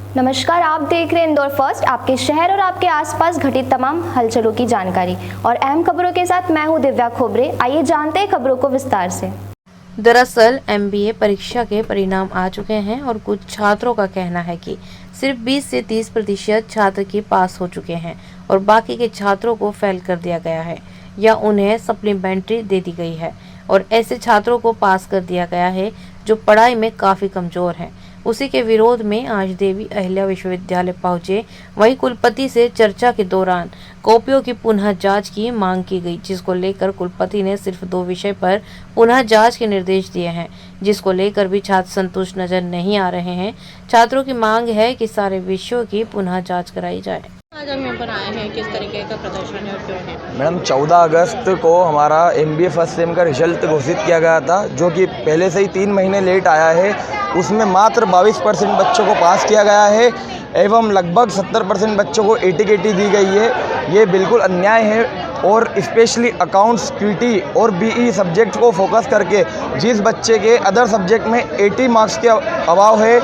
नमस्कार, आप देख रहे हैं इंदौर फर्स्ट, आपके शहर और आपके आसपास घटित तमाम हलचलों की जानकारी और अहम खबरों के साथ मैं हूं दिव्या खोबरे। आइए जानते हैं खबरों को विस्तार से। दरअसल MBA परीक्षा के परिणाम आ चुके हैं और कुछ छात्रों का कहना है कि सिर्फ 20 से 30% छात्र की पास हो चुके हैं और बाकी के छात्रों को फेल कर दिया गया है या उन्हें सप्लीमेंट्री दे दी गई है और ऐसे छात्रों को पास कर दिया गया है जो पढ़ाई में काफ़ी कमज़ोर हैं। उसी के विरोध में आज देवी अहिल्या विश्वविद्यालय पहुंचे। वहीं कुलपति से चर्चा के दौरान कॉपियों की पुनः जांच की मांग की गई, जिसको लेकर कुलपति ने सिर्फ 2 विषय पर पुनः जांच के निर्देश दिए हैं, जिसको लेकर भी छात्र संतुष्ट नजर नहीं आ रहे हैं। छात्रों की मांग है कि सारे विषयों की पुनः जांच कराई जाए। आज हम यहाँ पर आए हैं, किस तरीके का प्रदर्शन है और क्यों है? मैडम 14 अगस्त को हमारा MBA फर्स्ट सेम का रिजल्ट घोषित किया गया था, जो कि पहले से ही 3 महीने लेट आया है। उसमें मात्र 22% बच्चों को पास किया गया है एवं लगभग 70% बच्चों को 80 दी गई है। ये बिल्कुल अन्याय है और स्पेशली अकाउंट्स, QT और BE सब्जेक्ट को फोकस करके जिस बच्चे के अदर सब्जेक्ट में 80 मार्क्स के अभाव है,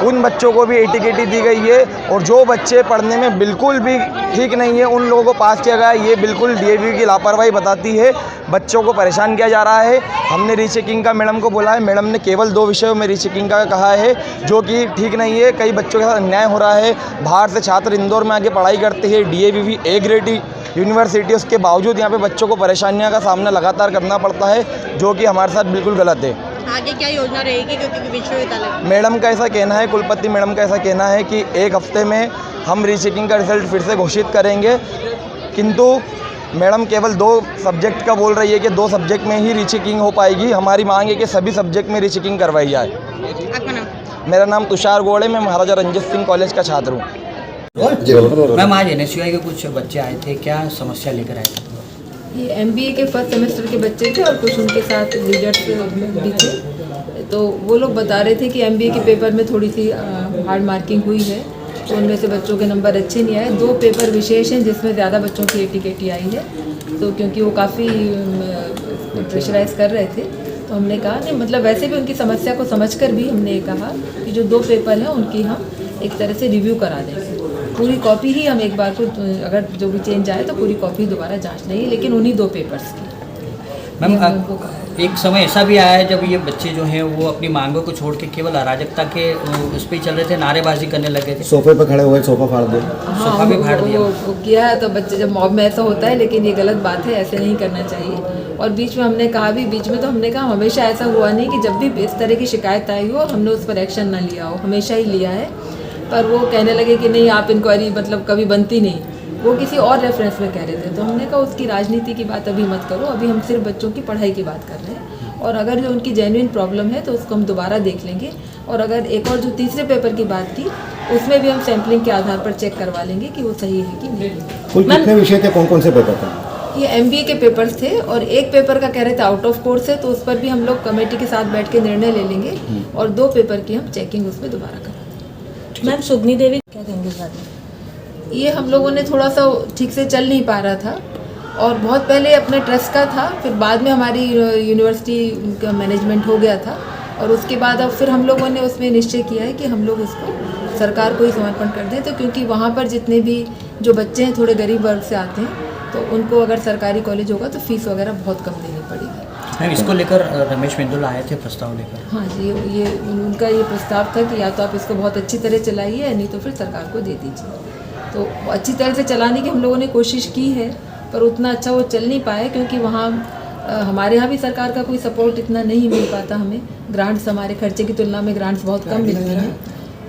उन बच्चों को भी 80 दी गई है और जो बच्चे पढ़ने में बिल्कुल भी ठीक नहीं है उन लोगों को पास किया गया है। ये बिल्कुल DAV की लापरवाही बताती है। बच्चों को परेशान किया जा रहा है। हमने रीचेकिंग का मैडम को बोला है, मैडम ने केवल 2 विषयों में रीचेकिंग का कहा है, जो कि ठीक नहीं है। कई बच्चों के साथ अन्याय हो रहा है। बाहर से छात्र इंदौर में आके पढ़ाई करते हैं, DAV A ग्रेड यूनिवर्सिटी, उसके बावजूद यहाँ पे बच्चों को परेशानियों का सामना लगातार करना पड़ता है, जो कि हमारे साथ बिल्कुल गलत है। आगे क्या योजना रहेगी, क्योंकि विश्वविद्यालय मैडम का ऐसा कहना है, कुलपति मैडम का ऐसा कहना है कि 1 हफ्ते में हम रीचेकिंग का रिजल्ट फिर से घोषित करेंगे, किंतु मैडम केवल 2 सब्जेक्ट का बोल रही है कि 2 सब्जेक्ट में ही रीचेकिंग हो पाएगी। हमारी मांग है कि सभी सब्जेक्ट में रीचेकिंग करवाई जाए। आपका नाम? मेरा नाम तुषार गौड़ है, मैं महाराजा रंजीत सिंह कॉलेज का छात्र हूँ। मैम, आज NSUI के कुछ बच्चे आए थे, क्या समस्या लेकर आए थे? ये MBA के फर्स्ट सेमेस्टर के बच्चे थे और कुछ उनके साथ लीडर्स भी थे। तो वो लोग बता रहे थे कि MBA के पेपर में थोड़ी सी हार्ड मार्किंग हुई है, तो उनमें से बच्चों के नंबर अच्छे नहीं आए। 2 पेपर विशेष हैं जिसमें ज़्यादा बच्चों की 80 आई है। तो क्योंकि वो काफ़ी प्रेशराइज कर रहे थे, तो हमने कहा नहीं, मतलब वैसे भी उनकी समस्या को समझकर भी हमने कहा कि जो 2 पेपर हैं उनकी हम एक तरह से रिव्यू करा देंगे। पूरी कॉपी ही हम एक बार को, अगर जो भी चेंज आए तो पूरी कॉपी दोबारा जांच लेंगे, लेकिन उन्हीं 2 पेपर्स की। मैम, एक समय ऐसा भी आया है जब ये बच्चे जो हैं वो अपनी मांगों को छोड़ के केवल अराजकता के उस पर चल रहे थे, नारेबाजी करने लगे थे, सोफे पे खड़े हुए सोफा फाड़ दो। सोफा भी फाड़ दिया। वो किया है, तो बच्चे जब मॉब में ऐसा होता है, लेकिन ये गलत बात है, ऐसे नहीं करना चाहिए। और बीच में हमने कहा भी, बीच में तो हमने कहा हमेशा ऐसा हुआ नहीं कि जब भी इस तरह की शिकायत आई हो हमने उस पर एक्शन ना लिया हो, हमेशा ही लिया है। पर वो कहने लगे कि नहीं, आप इंक्वायरी मतलब कभी बनती नहीं, वो किसी और रेफरेंस में कह रहे थे। तो हमने कहा उसकी राजनीति की बात अभी मत करो, अभी हम सिर्फ बच्चों की पढ़ाई की बात कर रहे हैं, और अगर जो उनकी जेन्युइन प्रॉब्लम है तो उसको हम दोबारा देख लेंगे। और अगर एक और जो तीसरे पेपर की बात थी, उसमें भी हम सैम्पलिंग के आधार पर चेक करवा लेंगे कि वो सही है कि नहीं। कुल कितने विषय थे, कौन कौन से पेपर थे? ये MBA के पेपर्स थे और एक पेपर का कह रहे थे आउट ऑफ कोर्स है, तो उस पर भी हम लोग कमेटी के साथ बैठ के निर्णय ले लेंगे और 2 पेपर की हम चेकिंग उसमें दोबारा करेंगे। मैम, सुगनी देवी क्या कहेंगे इस बारे में? ये हम लोगों ने थोड़ा सा ठीक से चल नहीं पा रहा था और बहुत पहले अपने ट्रस्ट का था, फिर बाद में हमारी यूनिवर्सिटी का मैनेजमेंट हो गया था और उसके बाद अब फिर हम लोगों ने उसमें निश्चय किया है कि हम लोग उसको सरकार को ही समर्पण कर दें। तो क्योंकि वहाँ पर जितने भी जो बच्चे हैं थोड़े गरीब वर्ग से आते हैं, तो उनको अगर सरकारी कॉलेज होगा तो फीस वगैरह बहुत कम देनी पड़ेगी। मैम, इसको लेकर रमेश बिंदुल आए थे प्रस्ताव लेकर? हाँ जी, ये उनका ये प्रस्ताव था कि या तो आप इसको बहुत अच्छी तरह चलाइए या नहीं तो फिर सरकार को दे दीजिए। तो अच्छी तरह से चलाने की हम लोगों ने कोशिश की है, पर उतना अच्छा वो चल नहीं पाया, क्योंकि वहाँ हमारे यहाँ भी सरकार का कोई सपोर्ट इतना नहीं मिल पाता हमें। ग्रांट्स हमारे खर्चे की तुलना में ग्रांट्स बहुत कम मिलती हैं,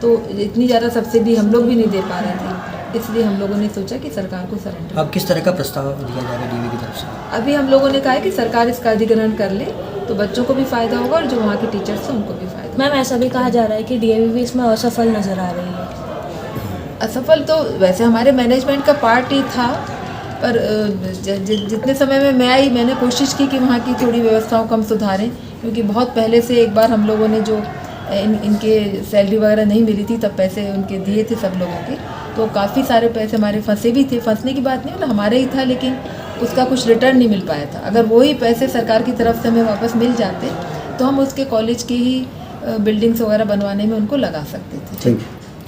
तो इतनी ज़्यादा सब्सिडी हम लोग भी नहीं दे पा रहे थे, इसलिए हम लोगों ने सोचा कि सरकार को सरेंडर। अब किस तरह का प्रस्ताव दिया जाएगा DAV की तरफ से? अभी हम लोगों ने कहा है कि सरकार इसका अधिग्रहण कर ले तो बच्चों को भी फ़ायदा होगा और जो वहाँ के टीचर्स हैं उनको भी फ़ायदा। मैम, ऐसा भी कहा जा रहा है कि DAV भी इसमें असफल नज़र आ रही है। असफल तो वैसे हमारे मैनेजमेंट का पार्ट ही था, पर जितने समय में मैं आई मैंने कोशिश की कि वहाँ की थोड़ी व्यवस्थाओं को हम सुधारें, क्योंकि बहुत पहले से एक बार हम लोगों ने जो इनके सैलरी वगैरह नहीं मिली थी तब पैसे उनके दिए थे सब लोगों के, तो काफ़ी सारे पैसे हमारे फंसे भी थे। फंसने की बात नहीं, मतलब हमारे ही था, लेकिन उसका कुछ रिटर्न नहीं मिल पाया था। अगर वही पैसे सरकार की तरफ से हमें वापस मिल जाते तो हम उसके कॉलेज की ही बिल्डिंग्स वगैरह बनवाने में उनको लगा सकते थे।